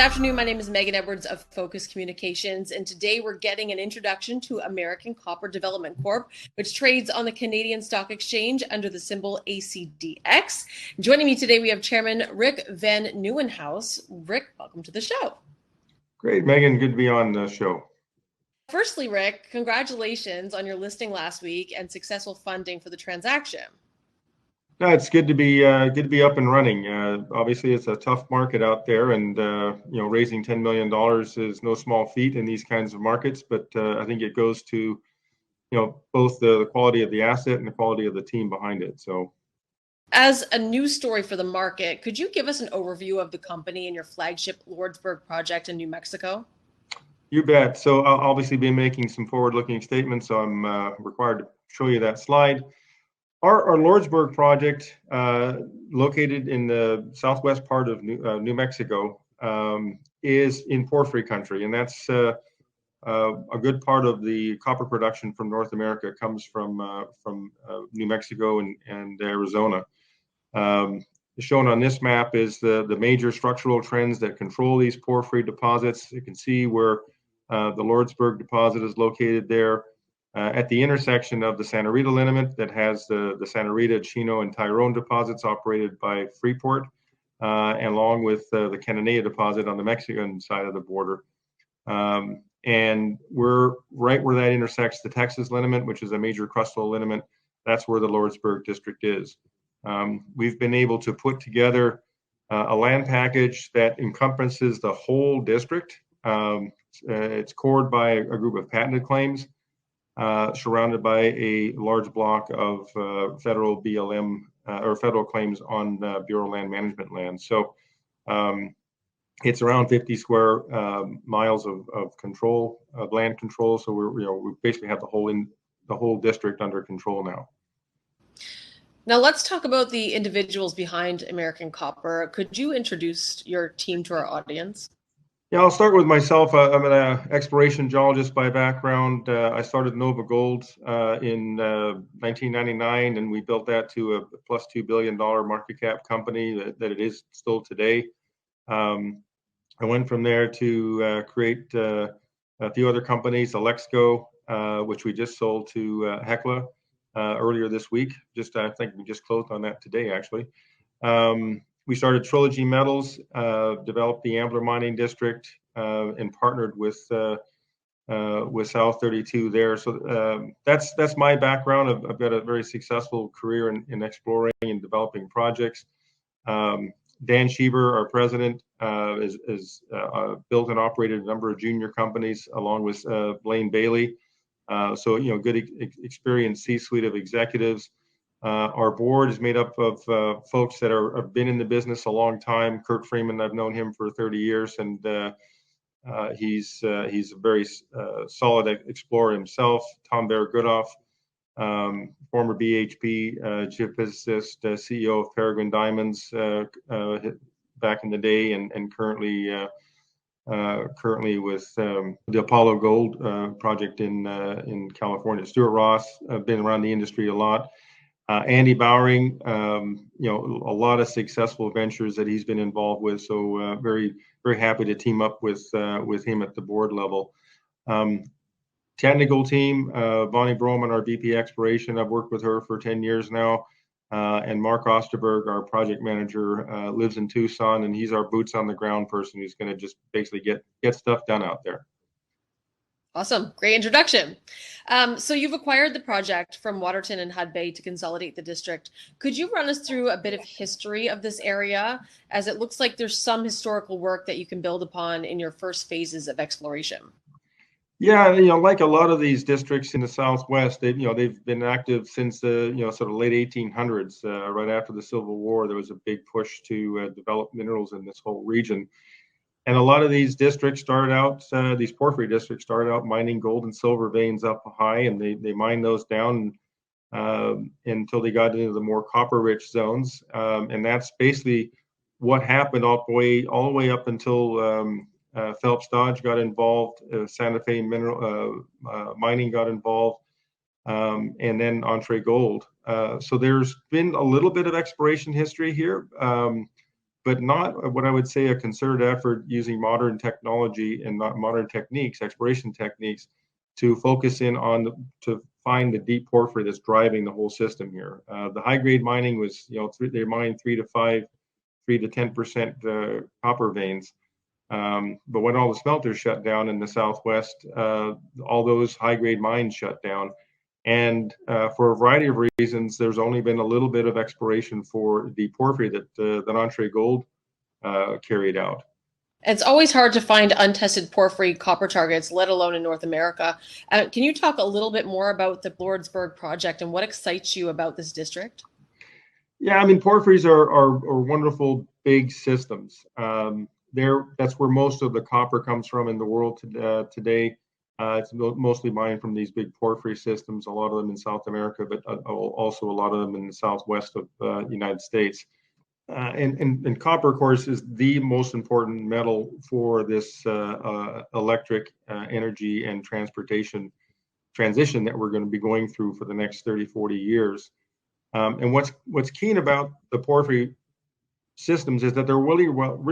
afternoon. My name is Megan Edwards of Focus Communications, and today we're getting an introduction to American Copper Development Corp, which trades on the Canadian Stock Exchange under the symbol ACDX. Joining me today, we have Chairman Rick Van Nieuwenhuis. Rick, welcome to the show. Great, Megan. Good to be on the show. Firstly, Rick, congratulations on your listing last week and successful funding for the transaction. No, it's good to be up and running. Obviously, it's a tough market out there, and raising $10 million is no small feat in these kinds of markets. But I think it goes to both the quality of the asset and the quality of the team behind it. So, as a news story for the market, could you give us an overview of the company and your flagship Lordsburg project in New Mexico? You bet. So I'll obviously be making some forward-looking statements, so I'm required to show you that slide. Our Lordsburg project, located in the southwest part of New Mexico, is in Porphyry country, and that's a good part of the copper production from North America comes from New Mexico and Arizona. Shown on this map is the major structural trends that control these porphyry deposits. You can see where the Lordsburg deposit is located there. At the intersection of the Santa Rita lineament that has the Santa Rita, Chino, and Tyrone deposits operated by Freeport, and along with the Cananea deposit on the Mexican side of the border. And we're right where that intersects the Texas lineament, which is a major crustal lineament. That's where the Lordsburg district is. We've been able to put together a land package that encompasses the whole district. It's cored by a group of patented claims. Surrounded by a large block of federal BLM or federal claims on Bureau of Land Management land. So it's around 50 square miles of control, of land control. So we basically have the whole district under control now. Now let's talk about the individuals behind American Copper. Could you introduce your team to our audience? Yeah, I'll start with myself. I'm an exploration geologist by background. I started Nova Gold in 1999, and we built that to a plus $2 billion market cap company that it is still today. I went from there to create a few other companies, Alexco, which we just sold to Hecla earlier this week. I think we just closed on that today, actually. We started Trilogy Metals, developed the Ambler Mining District, and partnered with South 32 there. So that's my background. I've got a very successful career in exploring and developing projects. Dan Schieber, our president, is built and operated a number of junior companies along with Blaine Bailey. So good experienced C-suite of executives. Our board is made up of folks that have been in the business a long time. Kurt Freeman, I've known him for 30 years, and he's a very solid explorer himself. Tom Bear-Goodoff, former BHP geophysicist, CEO of Peregrine Diamonds back in the day, and currently with the Apollo Gold project in California. Stuart Ross, been around the industry a lot. Andy Bowering, a lot of successful ventures that he's been involved with. So very, very happy to team up with him at the board level. Technical team, Bonnie Broman, our VP Exploration. I've worked with her for 10 years now. And Mark Osterberg, our project manager, lives in Tucson, and he's our boots on the ground person who's going to just basically get stuff done out there. Awesome. Great introduction. So you've acquired the project from Waterton and Hudbay to consolidate the district. Could you run us through a bit of history of this area, as it looks like there's some historical work that you can build upon in your first phases of exploration? Yeah, like a lot of these districts in the Southwest, they've been active since the sort of late 1800s. Right after the Civil War, there was a big push to develop minerals in this whole region. And a lot of these districts started out, these porphyry districts started out mining gold and silver veins up high, and they mined those down until they got into the more copper-rich zones. And that's basically what happened all the way up until Phelps Dodge got involved, Santa Fe Mining got involved, and then ENTRÉE Gold. So there's been a little bit of exploration history here. but not what I would say a concerted effort using modern technology and not modern techniques, exploration techniques, to focus in on to find the deep porphyry that's driving the whole system here. The high grade mining was, they mined 3 to 10% copper veins. But when all the smelters shut down in the Southwest, all those high grade mines shut down. And for a variety of reasons, there's only been a little bit of exploration for the porphyry that ENTRÉE Gold carried out. It's always hard to find untested porphyry copper targets, let alone in North America. Can you talk a little bit more about the Lordsburg Project and what excites you about this district? Yeah, I mean, porphyries are wonderful big systems. That's where most of the copper comes from in the world today. It's mostly mined from these big porphyry systems, a lot of them in South America, but also a lot of them in the southwest of the United States. And copper, of course, is the most important metal for this electric energy and transportation transition that we're going to be going through for the next 30, 40 years. And what's keen about the porphyry systems is that they're really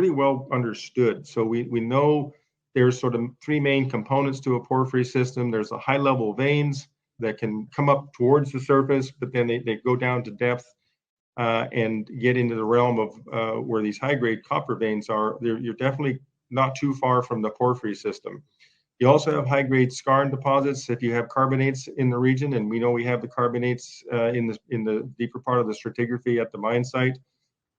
well understood. So we know there's sort of three main components to a porphyry system. There's the high level veins that can come up towards the surface, but then they go down to depth and get into the realm of where these high grade copper veins are. You're definitely not too far from the porphyry system. You also have high grade skarn deposits if you have carbonates in the region, and we know we have the carbonates in the deeper part of the stratigraphy at the mine site.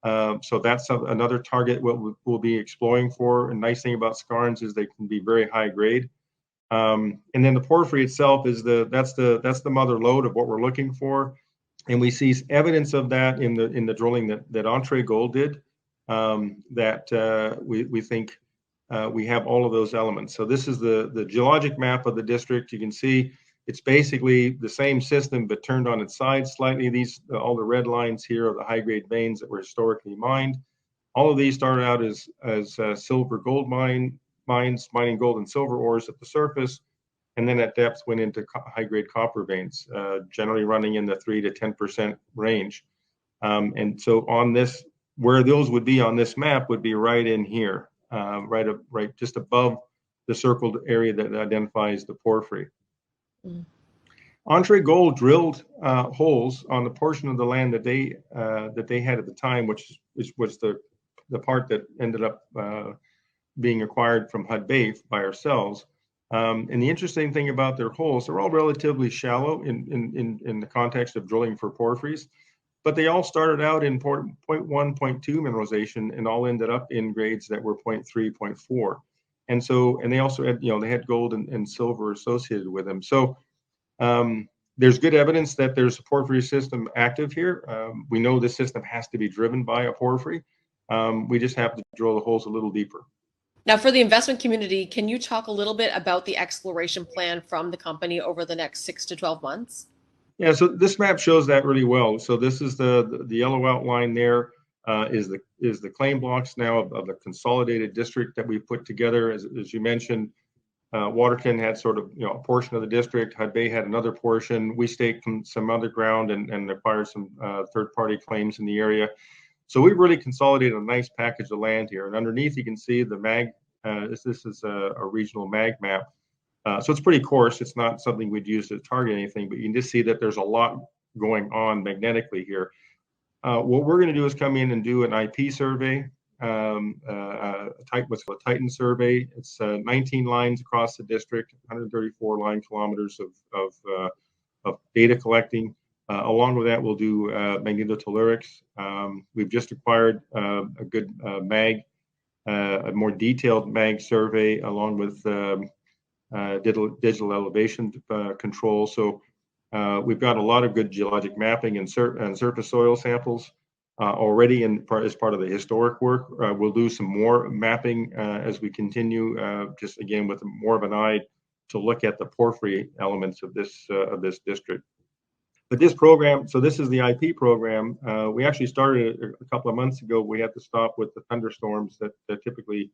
So that's another target we'll be exploring for. And nice thing about skarns is they can be very high grade. And then the porphyry itself is that's the mother lode of what we're looking for, and we see evidence of that in the drilling that ENTRÉE Gold did. We think we have all of those elements. So this is the geologic map of the district. You can see it's basically the same system, but turned on its side slightly. All the red lines here are the high grade veins that were historically mined. All of these started out as silver gold mines, mining gold and silver ores at the surface, and then at depth went into high grade copper veins, generally running in the 3 to 10% range. And so on this, where those would be on this map would be right in here, right just above the circled area that identifies the porphyry. ENTRÉE Gold drilled holes on the portion of the land that they had at the time, which was the part that ended up being acquired from Hudbay by ourselves. And the interesting thing about their holes, they're all relatively shallow in the context of drilling for porphyries, but they all started out in 0.1, 0.2 mineralization and all ended up in grades that were 0.3, 0.4. And they also had, they had gold and silver associated with them. So there's good evidence that there's a porphyry system active here. We know this system has to be driven by a porphyry. We just have to drill the holes a little deeper. Now, for the investment community, can you talk a little bit about the exploration plan from the company over the next 6 to 12 months? Yeah, so this map shows that really well. So this is the yellow outline there is the claim blocks now of the consolidated district that we put together. As you mentioned, Waterton had sort of a portion of the district. Hudbay had another portion. We staked some other ground and acquired some third-party claims in the area. So we really consolidated a nice package of land here. And underneath, you can see the mag. This is a regional mag map. So it's pretty coarse. It's not something we'd use to target anything, but you can just see that there's a lot going on magnetically here. What we're going to do is come in and do an IP survey, what's called a Titan survey. It's 19 lines across the district, 134 line kilometers of data collecting. Along with that, we'll do magnetotellurics. We've just acquired a good a more detailed mag survey along with digital elevation control. So we've got a lot of good geologic mapping and surface soil samples already as part of the historic work. We'll do some more mapping as we continue, just again with more of an eye to look at the porphyry elements of this district. But this program, so this is the IP program. We actually started a couple of months ago. We had to stop with the thunderstorms that typically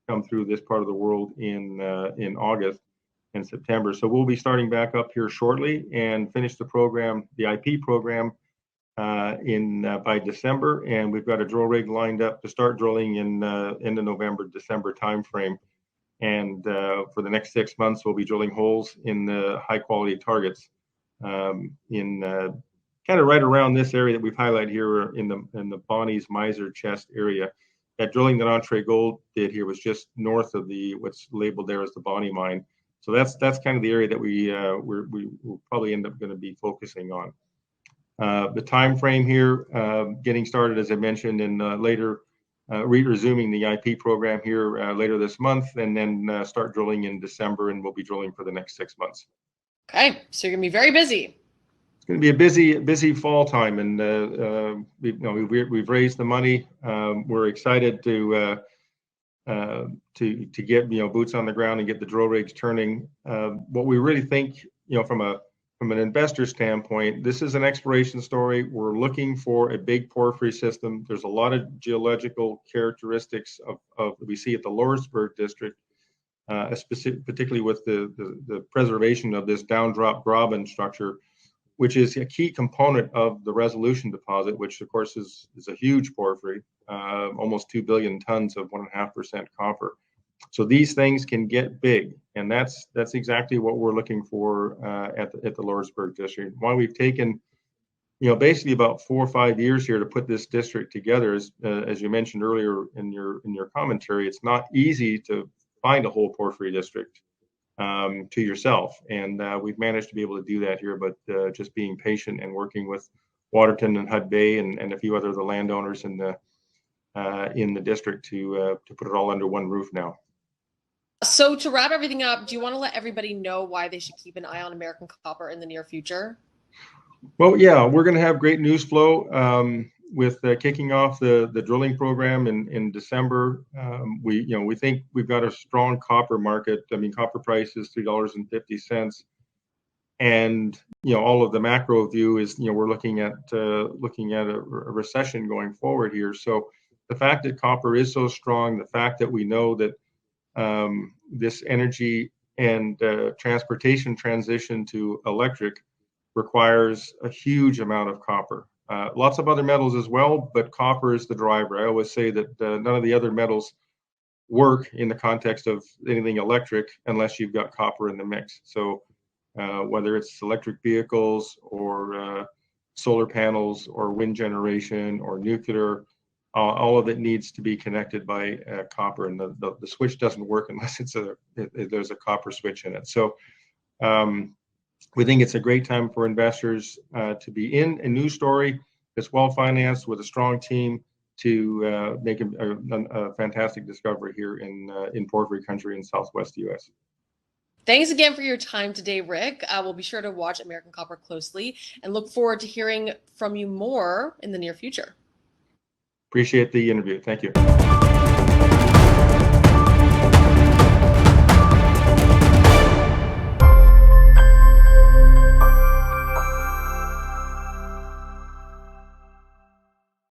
come through this part of the world in August and September. So we'll be starting back up here shortly and finish the program, the IP program, by December, and we've got a drill rig lined up to start drilling in the November, December timeframe. And for the next 6 months, we'll be drilling holes in the high quality targets in kind of right around this area that we've highlighted here in the Bonnie's Miser Chest area. That drilling that ENTRÉE Gold did here was just north of what's labeled there as the Bonnie mine. So that's kind of the area that we'll probably end up going to be focusing on. The time frame here, getting started, as I mentioned, and later resuming the IP program here later this month, and then start drilling in December, and we'll be drilling for the next 6 months. Okay, so you're gonna be very busy. It's going to be a busy fall time, and we've raised the money. We're excited to get boots on the ground and get the drill rigs turning. What we really think, from an investor standpoint, this is an exploration story. We're looking for a big porphyry system. There's a lot of geological characteristics of we see at the Lordsburg district, particularly with the preservation of this down-drop graben structure, which is a key component of the resolution deposit, which of course is a huge porphyry, almost 2 billion tons of 1.5% copper. So these things can get big, and that's exactly what we're looking for at the Lordsburg district. Why we've taken, basically about 4 or 5 years here to put this district together is, as you mentioned earlier in your commentary, it's not easy to find a whole porphyry district to yourself, and we've managed to be able to do that here. But just being patient and working with Waterton and Hud Bay and a few other of the landowners in the district to put it all under one roof now. So to wrap everything up, do you want to let everybody know why they should keep an eye on American Copper in the near future? Well, yeah, we're going to have great news flow with kicking off the drilling program in December. We think we've got a strong copper market. I mean, copper price is $3.50, and all of the macro view is we're looking at a recession going forward here. So the fact that copper is so strong, the fact that we know that this energy and transportation transition to electric requires a huge amount of copper. Lots of other metals as well, but copper is the driver. I always say that none of the other metals work in the context of anything electric unless you've got copper in the mix. So whether it's electric vehicles or solar panels or wind generation or nuclear, all of it needs to be connected by copper, and the switch doesn't work unless there's a copper switch in it. So we think it's a great time for investors to be in a new story that's well financed with a strong team to make a fantastic discovery here in porphyry country in Southwest US. Thanks again for your time today, Rick. We'll be sure to watch American Copper closely and look forward to hearing from you more in the near future. Appreciate the interview. Thank you.